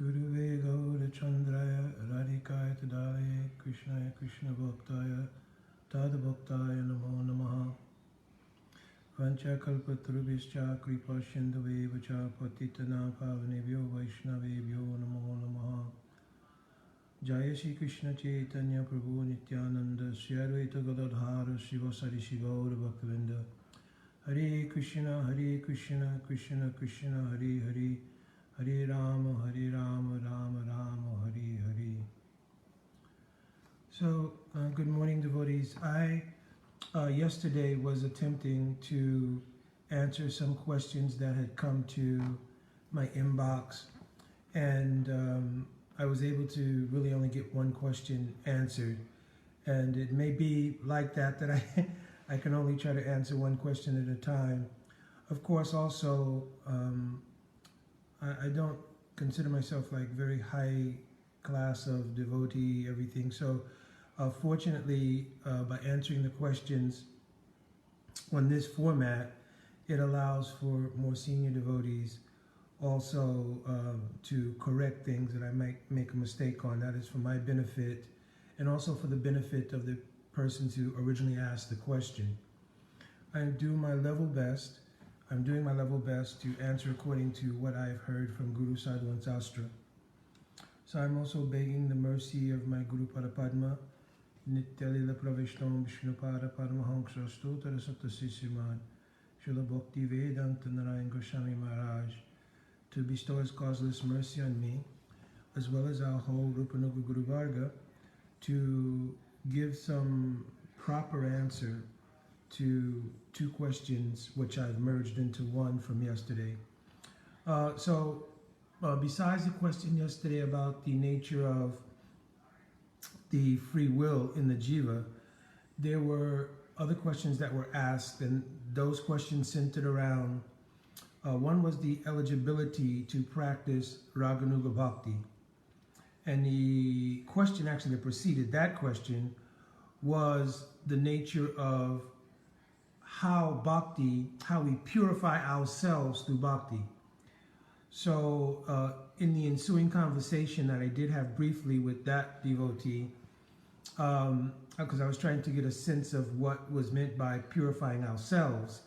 Guruve Gaura Chandraya Radhikaya Tadale Krishnaya Krishna Bhaktaya Tada Bhaktaya Namo Namaha Vancha Kalpatarubhischa Kripa Sindhave Vacha Patitana Pavanebhyo Vaishnavebhyo Namo Namaha Jaya Shri Krishna Chaitanya Prabhu Nityananda Sri Advaita Gadadhara Shiva Sari Shivaura Bhaktivinoda Hare Krishna Krishna Krishna Hare Hare Hare Rama, Rama Rama, Hare Hare. So, good morning, devotees. I yesterday was attempting to answer some questions that had come to my inbox, and I was able to really only get one question answered. And it may be like that I can only try to answer one question at a time. Of course, also, I don't consider myself like very high class of devotee, everything. So fortunately, by answering the questions on this format, it allows for more senior devotees also to correct things that I might make a mistake on. That is for my benefit and also for the benefit of the persons who originally asked the question. I do my level best. I'm doing my level best to answer according to what I've heard from Guru Sadhu and Sastra. So I'm also begging the mercy of my Guru Parapadma, Nityalila Pravishtam Vishnupada Paramahamsa Stotara Sattasi Sriman, Srila Bhakti Vedanta Narayan Goswami Maharaj, to bestow his causeless mercy on me, as well as our whole Rupanuga Guru Varga, to give some proper answer to two questions which I've merged into one from yesterday. Besides the question yesterday about the nature of the free will in the jiva, there were other questions that were asked, and those questions centered around, one was the eligibility to practice Raganuga Bhakti. And the question actually that preceded that question was the nature of how we purify ourselves through bhakti. So in the ensuing conversation that I did have briefly with that devotee, because I was trying to get a sense of what was meant by purifying ourselves,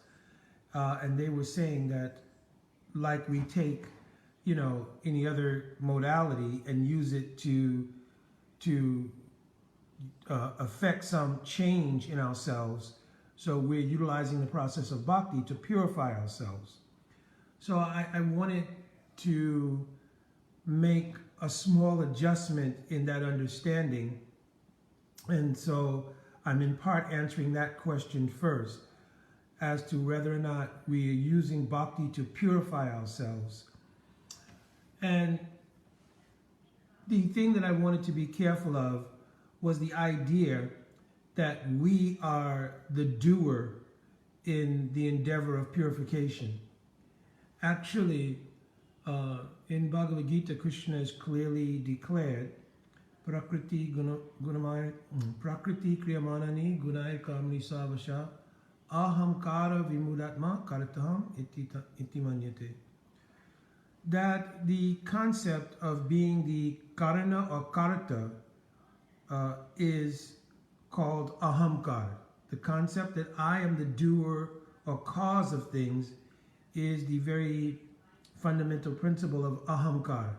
and they were saying that like we take, any other modality and use it to affect some change in ourselves. So we're utilizing the process of bhakti to purify ourselves. So I wanted to make a small adjustment in that understanding. And so I'm in part answering that question first, as to whether or not we are using bhakti to purify ourselves. And the thing that I wanted to be careful of was the idea that we are the doer in the endeavor of purification. Actually, in Bhagavad Gita, Krishna has clearly declared, Prakriti kriyamanani gunai kamni savasha ahamkara vimudatma karataham iti manyate. That the concept of being the karana or karata is called ahamkar. The concept that I am the doer or cause of things is the very fundamental principle of ahamkar.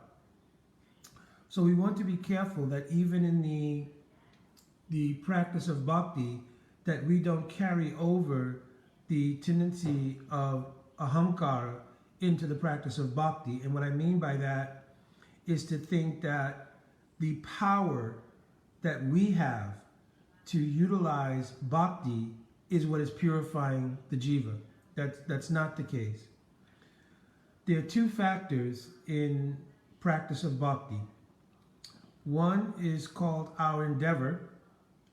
So we want to be careful that even in the practice of bhakti, that we don't carry over the tendency of ahamkara into the practice of bhakti. And what I mean by that is to think that the power that we have to utilize bhakti is what is purifying the jiva. That's not the case. There are two factors in practice of bhakti. One is called our endeavor,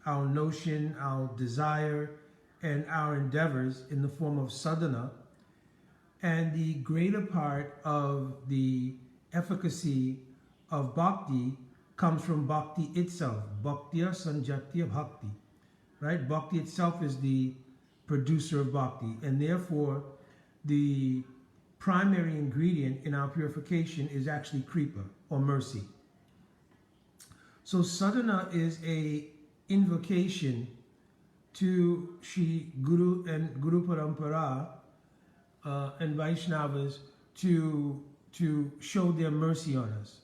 our notion, our desire, and our endeavors in the form of sadhana. And the greater part of the efficacy of bhakti comes from bhakti itself, bhaktiya sanjatya bhakti, right? Bhakti itself is the producer of bhakti, and therefore the primary ingredient in our purification is actually kripa, or mercy. So sadhana is a invocation to Shri Guru and Guru Parampara and Vaishnavas to show their mercy on us.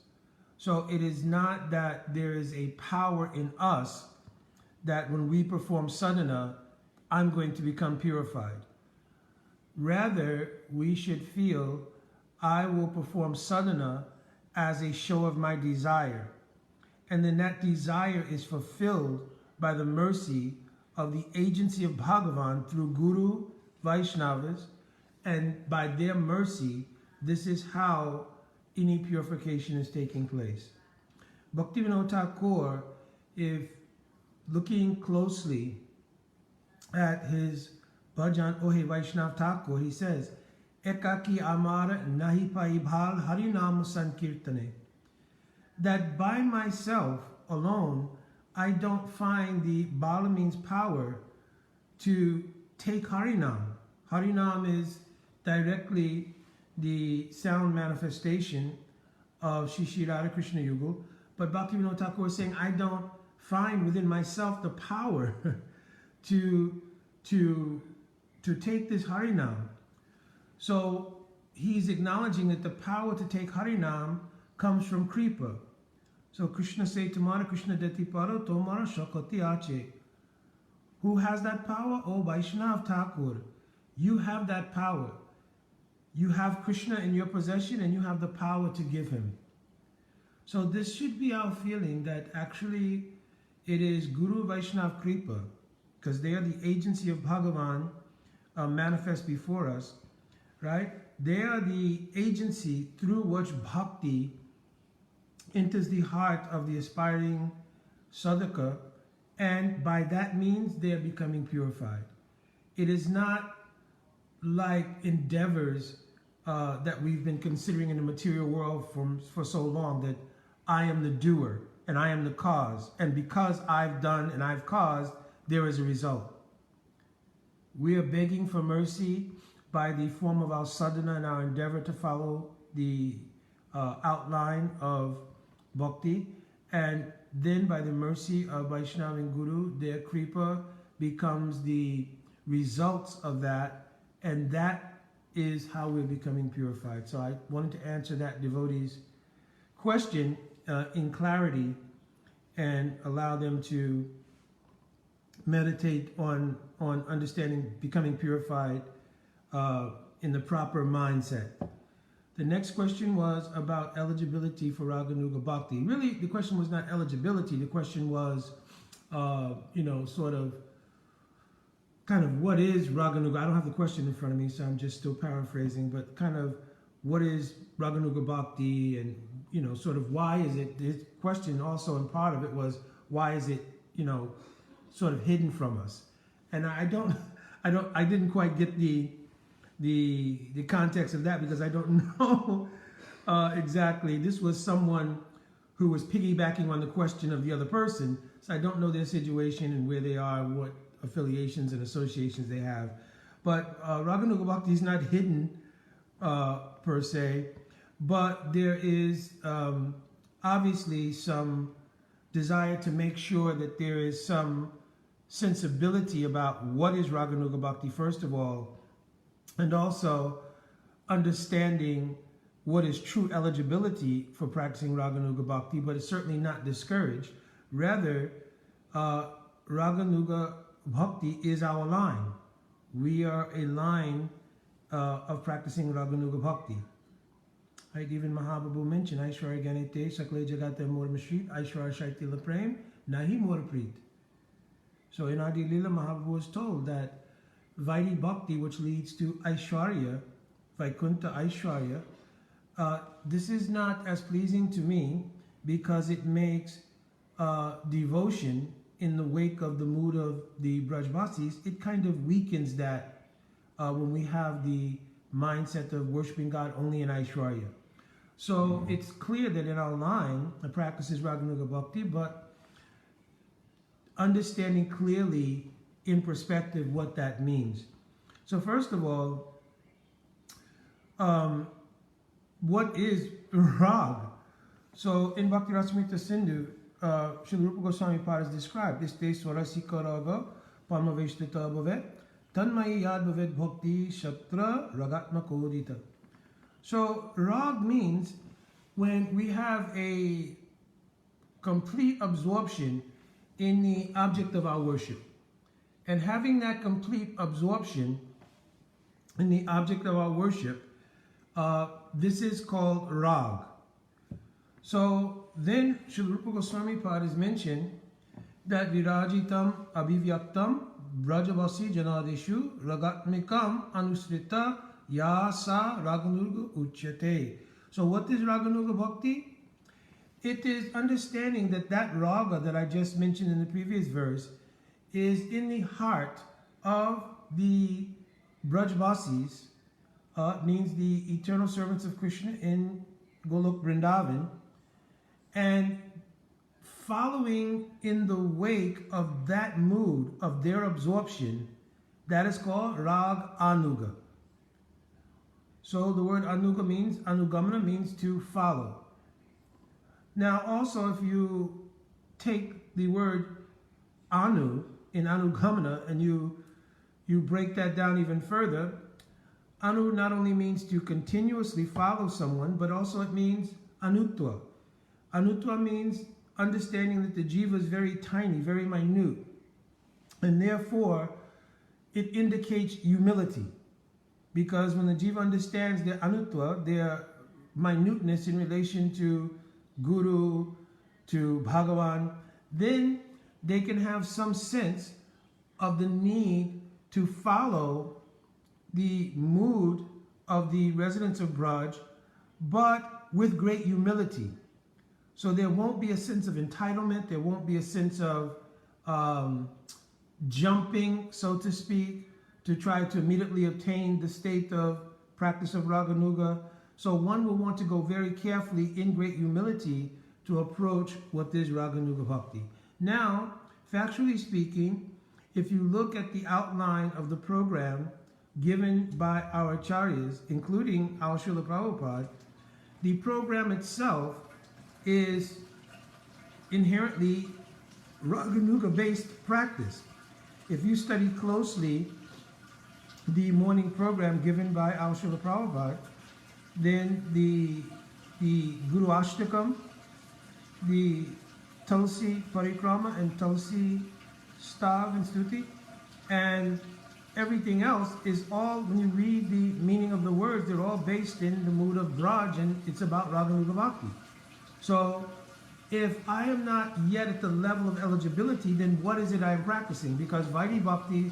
So it is not that there is a power in us that when we perform sadhana, I'm going to become purified. Rather, we should feel, I will perform sadhana as a show of my desire. And then that desire is fulfilled by the mercy of the agency of Bhagavan through Guru, Vaishnavas, and by their mercy, this is how any purification is taking place. Bhaktivinoda Thakur, if looking closely at his Bhajan Ohe Vaishnav Thakur, he says, Ekaki amara nahi pai bhal harinam sankirtane. That by myself alone, I don't find the Bala means power to take Harinam. Harinam is directly the sound manifestation of Shri Shri Radha Krishna Yugal. But Bhaktivinoda Thakur is saying, I don't find within myself the power to take this Harinam. So he's acknowledging that the power to take Harinam comes from Kripa. So Krishna say, Tumara Krishna deti paro, tomara shakati ache. Who has that power? Oh, Vaishnav Thakur. You have that power. You have Krishna in your possession and you have the power to give him. So this should be our feeling that actually it is Guru Vaishnav Kripa, because they are the agency of Bhagavan manifest before us, right? They are the agency through which bhakti enters the heart of the aspiring sadhaka, and by that means they are becoming purified. It is not like endeavors that we've been considering in the material world for so long, that I am the doer and I am the cause, and because I've done and I've caused, there is a result. We are begging for mercy by the form of our sadhana and our endeavor to follow the outline of bhakti, and then by the mercy of Vaishnava and Guru, their kripa becomes the results of that, and that is how we're becoming purified. So I wanted to answer that devotee's question in clarity and allow them to meditate on understanding becoming purified in the proper mindset. The next question was about eligibility for Raganuga Bhakti. Really, the question was not eligibility. The question was, sort of, kind of what is Raganuga? I don't have the question in front of me, so I'm just still paraphrasing, but kind of what is Raganuga Bhakti, and, sort of why is it, this question also, and part of it was, why is it, sort of hidden from us? And I didn't quite get the context of that, because I don't know exactly. This was someone who was piggybacking on the question of the other person, so I don't know their situation and where they are, what affiliations and associations they have. But Raganuga Bhakti is not hidden per se, but there is obviously some desire to make sure that there is some sensibility about what is Raganuga Bhakti, first of all, and also understanding what is true eligibility for practicing Raganuga Bhakti, but it's certainly not discouraged. Rather, Raganuga Bhakti is our line. We are a line of practicing Raganuga Bhakti. Right, even Mahaprabhu mentioned, Aishwarya Ganete, Sakle Jagata Mor Mashrit, Aishwarya Shaiti Laprem, Nahi Mor Preet. So in Adi Lila, Mahaprabhu was told that Vaidhi Bhakti, which leads to Aishwarya, Vaikuntha Aishwarya, this is not as pleasing to me because it makes devotion in the wake of the mood of the Brajbasis. It kind of weakens that when we have the mindset of worshiping God only in Aishwarya. So it's clear that in our line, the practice is Raganuga Bhakti, but understanding clearly in perspective what that means. So first of all, what is rag? So in Bhakti Rasamrita Sindhu, Srila Rupa Goswami Pad is described, Este Swarasika Raga, Palmaveshtita Bhavet, Tanmayi Yad Bhavet Bhakti Shatra Ragatma Kodita. So rag means when we have a complete absorption in the object of our worship. And having that complete absorption in the object of our worship, this is called rag. So then Srila Rupa Goswami Pad is mentioned that Virajitam Abhivyaktam Brajavasi Janadeshu Ragatmikam Anusrita Yasa Raganuga Uchyate. So what is Raganuga Bhakti? It is understanding that that raga that I just mentioned in the previous verse is in the heart of the Brajvasis, means the eternal servants of Krishna in Golok Vrindavan, and following in the wake of that mood of their absorption, that is called Rag Anuga. So the word Anuga means, Anugamana means to follow. Now also if you take the word Anu in Anugamana and you break that down even further, Anu not only means to continuously follow someone, but also it means Anutva. Anutva means understanding that the jiva is very tiny, very minute, and therefore it indicates humility. Because when the jiva understands their Anutva, their minuteness in relation to Guru, to Bhagavan, then they can have some sense of the need to follow the mood of the residents of Braj, but with great humility. So there won't be a sense of entitlement, there won't be a sense of jumping, so to speak, to try to immediately obtain the state of practice of Raganuga. So one will want to go very carefully in great humility to approach what is Raganuga Bhakti. Now, factually speaking, if you look at the outline of the program given by our acharyas, including our Srila Prabhupada, the program itself is inherently Raganuga-based practice. If you study closely the morning program given by our Srila Prabhupada, then the Guru Ashtakam, the Tulsi Parikrama and Tulsi Stav and Stuti, and everything else is all, when you read the meaning of the words, they're all based in the mood of Braj, and it's about Raganuga Bhakti. So if I am not yet at the level of eligibility, then what is it I'm practicing? Because Vaidhi Bhakti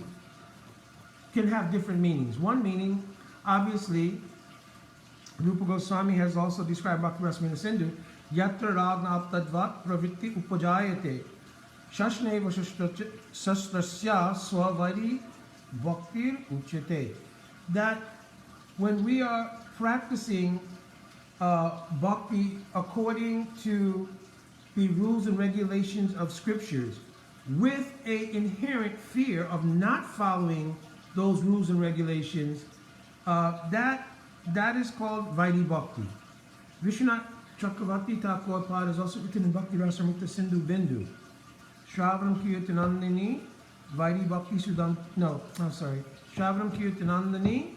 can have different meanings. One meaning, obviously, Rupa Goswami has also described Bhakti Rasamrita Sindhu, Yatra Ragna Aptadvat Pravritti Upajayate Shashneva Shastrasya Swavari Bhaktir Uchyate. That when we are practicing bhakti according to the rules and regulations of scriptures, with an inherent fear of not following those rules and regulations, that is called Vaidhi Bhakti. Vishwanath Chakravarti Thakur Pad is also written in Bhakti Rasamrita Sindhu Bindu. Shravanam Kirtanandani, Vaidhi Bhakti Sudam, Shravanam Kirtanandani,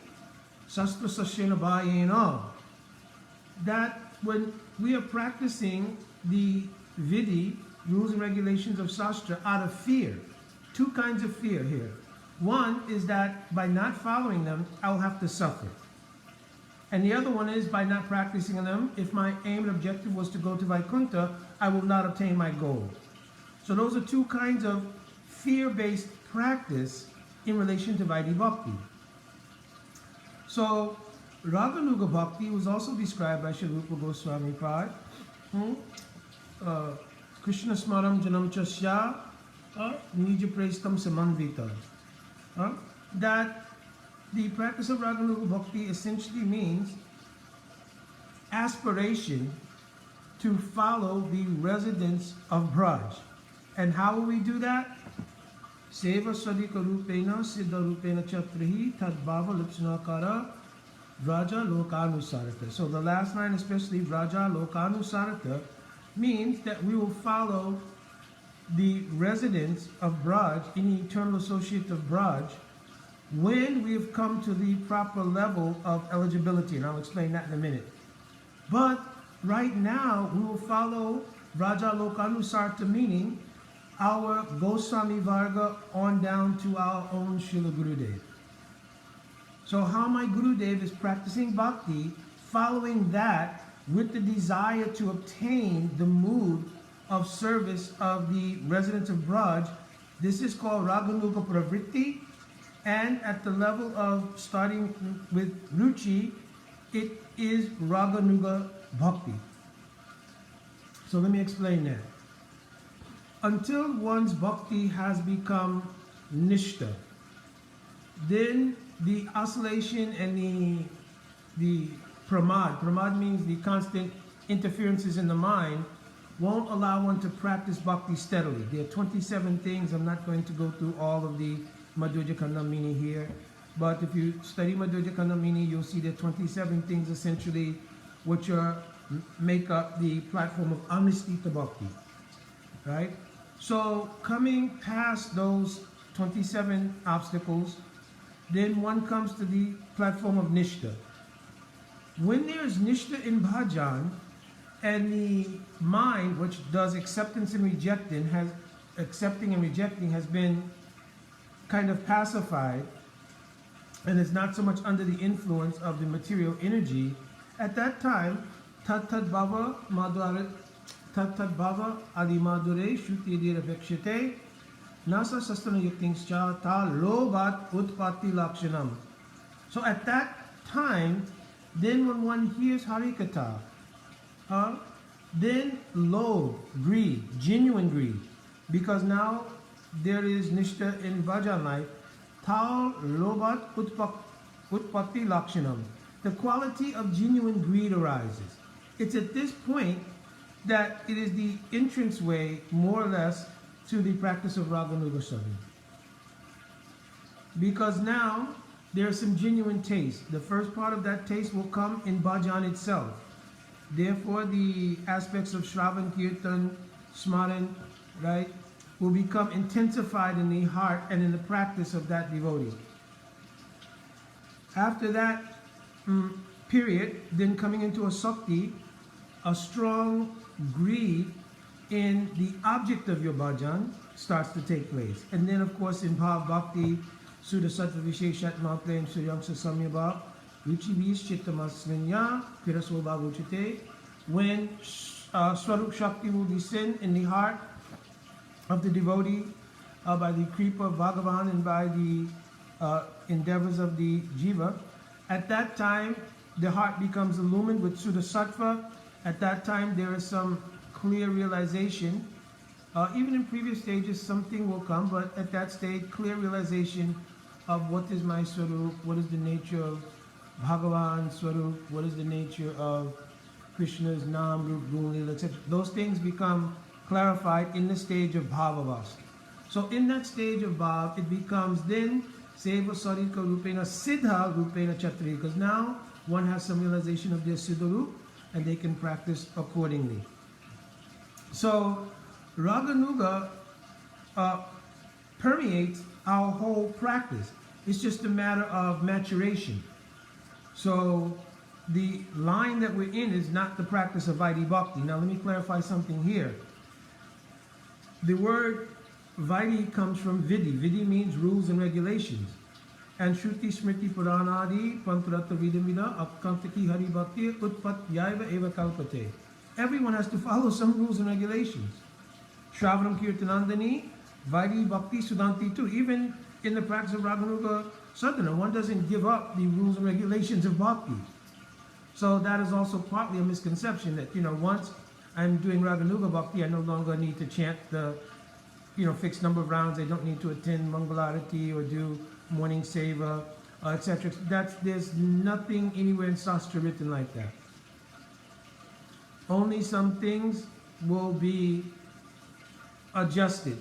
Sastra Sasyena Bhayena. That when we are practicing the Vidhi, rules and regulations of Sastra, out of fear, two kinds of fear here. One is that by not following them, I will have to suffer. And the other one is by not practicing them, if my aim and objective was to go to Vaikuntha, I will not obtain my goal. So those are two kinds of fear-based practice in relation to Vaidhi Bhakti. So Raganuga Bhakti was also described by Srila Rupa Goswami Pad. Krishna Smaram Janam Chasya Nija Prestam Samanvita. That the practice of Raganuga Bhakti essentially means aspiration to follow the residents of Braj. And how will we do that? Seva Sadika Rupena Siddha Rupena Chatrahi Tadbhava Lipsanakara Vraja Lokanusarata. So the last line, especially Vraja Lokanusarata, means that we will follow the residents of Braj, any eternal associate of Braj, when we have come to the proper level of eligibility, and I'll explain that in a minute. But right now, we will follow Vraja Lokanusarta, meaning our Goswami Varga on down to our own Srila Gurudev. So how my Gurudev is practicing bhakti, following that with the desire to obtain the mood of service of the residents of Braj, this is called Raganuga Pravritti, and at the level of starting with Ruchi, it is Raganuga Bhakti. So let me explain that. Until one's bhakti has become nishta, then the oscillation and the pramad means the constant interferences in the mind, won't allow one to practice bhakti steadily. There are 27 things. I'm not going to go through all of the Madhurya Kandamini here, but if you study Madhurya Kandamini, you'll see there are 27 things essentially which make up the platform of Anistita Bhakti, right? So coming past those 27 obstacles, then one comes to the platform of Nishta. When there is Nishta in Bhajan, and the mind, which does acceptance and rejecting, has been kind of pacified, and is not so much under the influence of the material energy, at that time, tat bhava adi madhure shuti dira vekshite nasa sastana yuktingscha ta lobat utpatti lakshanam. So at that time, then when one hears Harikatha, then loathe, greed, genuine greed, because now there is nishta in bhajan life, tal lobat utpatti lakshanam. The quality of genuine greed arises. It's at this point that it is the entrance way, more or less, to the practice of Raganuga Sadhana. Because now there is some genuine taste. The first part of that taste will come in bhajan itself. Therefore, the aspects of Shravan, Kirtan, Smaran, right, will become intensified in the heart and in the practice of that devotee. After that period, then coming into a sakti, a strong greed in the object of your bhajan starts to take place. And then, of course, in Bhav Bhakti, Suda Sattva Visheshat Mahaprem Suryamsa Samyabha, Ruchivis Chittamasminya, Pirasvabha Vuchite, when Swarup Shakti will descend in the heart of the devotee by the kripa of Bhagavan and by the endeavors of the jiva, at that time the heart becomes illumined with Suda Sattva. At that time there is some clear realization. Even in previous stages something will come, but at that stage clear realization of what is my Swarup, what is the nature of Bhagavan Swarup, what is the nature of Krishna's Nam, Rup, Gun, Lila, etc. Those things become clarified in the stage of Bhavavasta. So in that stage of Bhav, it becomes then Seva Sarika Rupena Siddha Rupena Chatri, because now one has some realization of their Siddharup and they can practice accordingly. So Raganuga permeates our whole practice. It's just a matter of maturation. So the line that we're in is not the practice of Vaidhi Bhakti. Now let me clarify something here. The word Vaidhi comes from Vidhi. Vidhi means rules and regulations. And Shruti Smriti Puranadi Panturata Vidamida Akantaki Hari Bhakti Utpat Yaiva Eva Kalpate. Everyone has to follow some rules and regulations. Shravanam Kirtanandani, Vaidhi Bhakti Sudanti too. Even in the practice of Raganuga Sadhana, one doesn't give up the rules and regulations of Bhakti. So that is also partly a misconception that, once I'm doing Raganuga Bhakti, I no longer need to chant the, fixed number of rounds. I don't need to attend Mangalarati or do morning seva, etc. There's nothing anywhere in Shastra written like that. Only some things will be adjusted.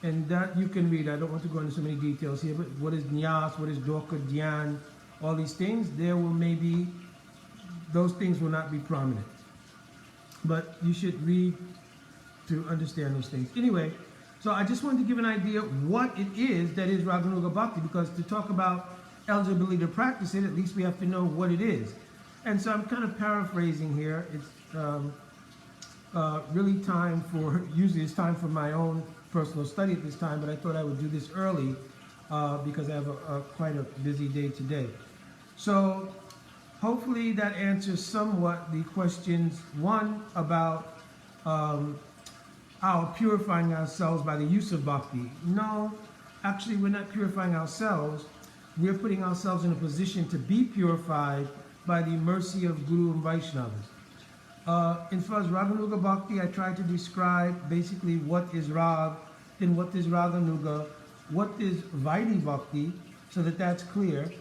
And that you can read. I don't want to go into so many details here, but what is Nyas, what is Doka Dhyan, all these things, there will maybe, those things will not be prominent. But you should read to understand those things. Anyway, so I just wanted to give an idea what it is that is Raganuga Bhakti, because to talk about eligibility to practice it, at least we have to know what it is. And so I'm kind of paraphrasing here. It's really time for, usually it's time for my own personal study at this time, but I thought I would do this early because I have quite a busy day today. So hopefully that answers somewhat the questions, one about our purifying ourselves by the use of bhakti. No, actually we're not purifying ourselves. We're putting ourselves in a position to be purified by the mercy of Guru and Vaishnavas. In far as Raganuga Bhakti, I tried to describe basically what is Rag, then what is Raganuga, what is Vaidhi Bhakti, so that that's clear.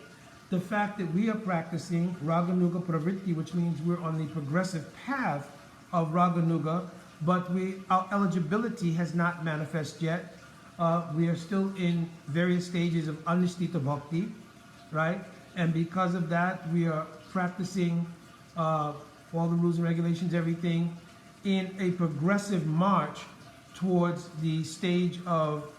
The fact that we are practicing Raganuga Pravritti, which means we're on the progressive path of Raganuga, but our eligibility has not manifested yet. We are still in various stages of Anushtita Bhakti, right? And because of that, we are practicing all the rules and regulations, everything, in a progressive march towards the stage of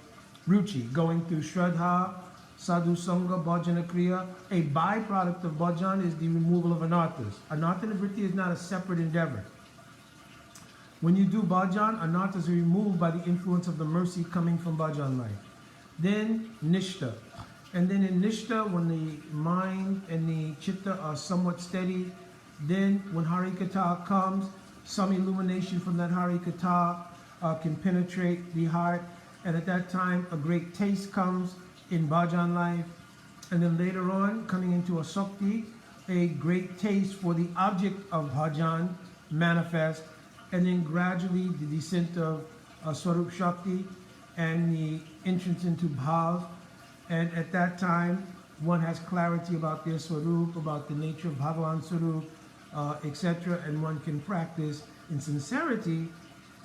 Ruchi, going through Shraddha, Sadhu Sangha, Bhajana Kriya. A byproduct of Bhajan is the removal of anarthas. Anartha Nivritti is not a separate endeavor. When you do bhajan, anarthas are removed by the influence of the mercy coming from bhajan life. Then nishta. And then in nishta, when the mind and the chitta are somewhat steady, then when harikatha comes, some illumination from that harikatha can penetrate the heart. And at that time, a great taste comes in bhajan life. And then later on, coming into a sakti, a great taste for the object of bhajan manifests. And then gradually the descent of Swarup Shakti and the entrance into Bhav. And at that time, one has clarity about their Swarup, about the nature of Bhagavan Swarup, etc. And one can practice in sincerity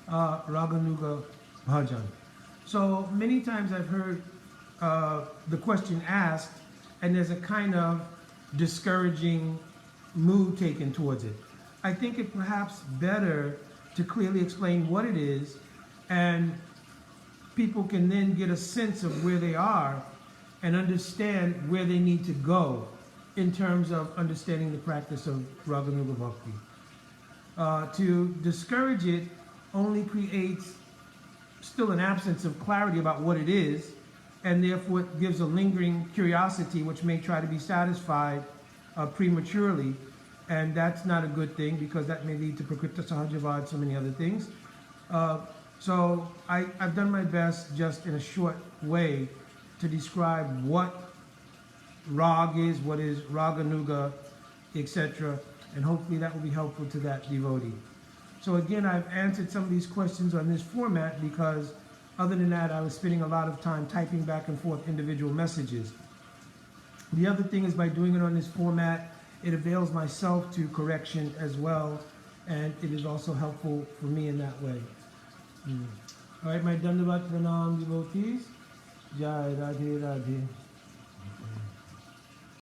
Raganuga Bhajan. So many times I've heard the question asked, and there's a kind of discouraging mood taken towards it. I think it perhaps better to clearly explain what it is, and people can then get a sense of where they are and understand where they need to go in terms of understanding the practice of Raganuga Bhakti. To discourage it only creates still an absence of clarity about what it is, and therefore it gives a lingering curiosity which may try to be satisfied prematurely. And that's not a good thing, because that may lead to Prakriti Sahajavad, so many other things. So I've done my best just in a short way to describe what Rag is, what is Raganuga, etc. And hopefully that will be helpful to that devotee. So again, I've answered some of these questions on this format because other than that, I was spending a lot of time typing back and forth individual messages. The other thing is, by doing it on this format, it avails myself to correction as well, and it is also helpful for me in that way. All right, my Dandavat Pranam devotees. Jai Radhe Radhe.